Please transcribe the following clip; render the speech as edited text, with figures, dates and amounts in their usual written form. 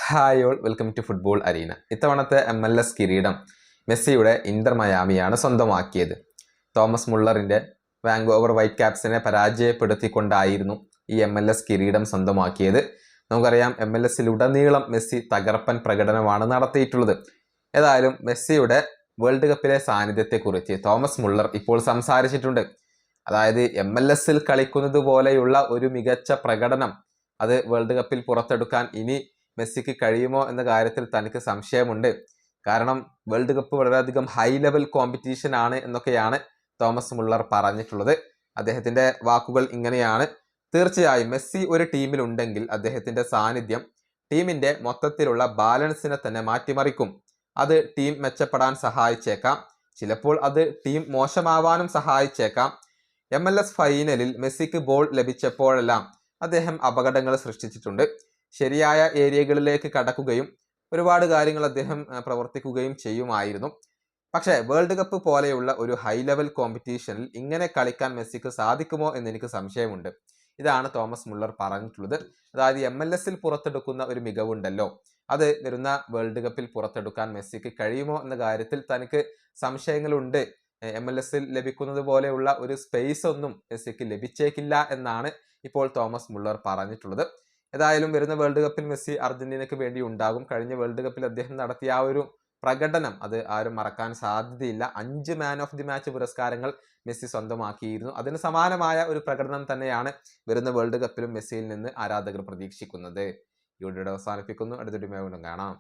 Hi all, welcome to football arena. ഇത്തവണത്തെ MLS കിരീടം മെസ്സിയുടെ ഇന്റർ മയാമിയാണ് സ്വന്തമാക്കിയത്. തോമസ് മുള്ളറിന്റെ വാങ്കോവർ വൈറ്റ് ക്യാപ്സിനെ പരാജയപ്പെടുത്തിക്കൊണ്ടായിരുന്നു ഈ MLS കിരീടം സ്വന്തമാക്കിയത്. നമുക്കറിയാം, MLS-ലുടനീളം മെസ്സി തകർപ്പൻ പ്രകടനമാണ് നടത്തിയിട്ടുള്ളത്. ഏതായാലും മെസ്സിയുടെ വേൾഡ് കപ്പിലെ സാന്നിധ്യത്തെക്കുറിച്ച് തോമസ് മുള്ളർ ഇപ്പോൾ സംസാരിച്ചിട്ടുണ്ട്. അതായത് MLS-ൽ കളിക്കുന്നത് പോലെയുള്ള ഒരു മികച്ച പ്രകടനം അത് വേൾഡ് കപ്പിൽ പുറത്തെടുക്കാൻ ഇനി മെസ്സിക്ക് കഴിയുമോ എന്ന കാര്യത്തിൽ തനിക്ക് സംശയമുണ്ട്. കാരണം വേൾഡ് കപ്പ് വളരെയധികം ഹൈ ലെവൽ കോമ്പറ്റീഷൻ ആണ് എന്നൊക്കെയാണ് തോമസ് മുള്ളർ പറഞ്ഞിട്ടുള്ളത്. അദ്ദേഹത്തിന്റെ വാക്കുകൾ ഇങ്ങനെയാണ്: തീർച്ചയായും മെസ്സി ഒരു ടീമിൽ ഉണ്ടെങ്കിൽ അദ്ദേഹത്തിന്റെ സാന്നിധ്യം ടീമിന്റെ മൊത്തത്തിലുള്ള ബാലൻസിനെ തന്നെ മാറ്റിമറിക്കും. അത് ടീം മെച്ചപ്പെടാൻ സഹായിച്ചേക്കാം, ചിലപ്പോൾ അത് ടീം മോശമാവാനും സഹായിച്ചേക്കാം. MLS ഫൈനലിൽ മെസ്സിക്ക് ബോൾ ലഭിച്ചപ്പോഴെല്ലാം അദ്ദേഹം അപകടങ്ങൾ സൃഷ്ടിച്ചിട്ടുണ്ട്. ശരിയായ ഏരിയകളിലേക്ക് കടക്കുകയും ഒരുപാട് കാര്യങ്ങൾ അദ്ദേഹം പ്രവർത്തിക്കുകയും ചെയ്യുമായിരുന്നു. പക്ഷേ വേൾഡ് കപ്പ് പോലെയുള്ള ഒരു ഹൈ ലെവൽ കോമ്പറ്റീഷനിൽ ഇങ്ങനെ കളിക്കാൻ മെസ്സിക്ക് സാധിക്കുമോ എന്ന് എനിക്ക് സംശയമുണ്ട്. ഇതാണ് തോമസ് മുള്ളർ പറഞ്ഞിട്ടുള്ളത്. അതായത് MLS-ൽ പുറത്തെടുക്കുന്ന ഒരു മികവുണ്ടല്ലോ, അത് വരുന്ന വേൾഡ് കപ്പിൽ പുറത്തെടുക്കാൻ മെസ്സിക്ക് കഴിയുമോ എന്ന കാര്യത്തിൽ തനിക്ക് സംശയങ്ങളുണ്ട്. MLS-ൽ ലഭിക്കുന്നത് പോലെയുള്ള ഒരു സ്പേസ് ഒന്നും മെസ്സിക്ക് ലഭിച്ചേക്കില്ല എന്നാണ് ഇപ്പോൾ തോമസ് മുള്ളർ പറഞ്ഞിട്ടുള്ളത്. ഏതായാലും വരുന്ന വേൾഡ് കപ്പിൽ മെസ്സി അർജന്റീനയ്ക്ക് വേണ്ടി ഉണ്ടാകും. കഴിഞ്ഞ വേൾഡ് കപ്പിൽ അദ്ദേഹം നടത്തിയ ആ ഒരു പ്രകടനം അത് ആരും മറക്കാൻ സാധ്യതയില്ല. 5 മാൻ ഓഫ് ദി മാച്ച് പുരസ്കാരങ്ങൾ മെസ്സി സ്വന്തമാക്കിയിരുന്നു. അതിന് സമാനമായ ഒരു പ്രകടനം തന്നെയാണ് വരുന്ന വേൾഡ് കപ്പിലും മെസ്സിയിൽ നിന്ന് ആരാധകർ പ്രതീക്ഷിക്കുന്നത്. ഈ വീഡിയോ അവസാനിപ്പിക്കുന്നു. അടുത്ത വീഡിയോയുമായി വീണ്ടും കാണാം.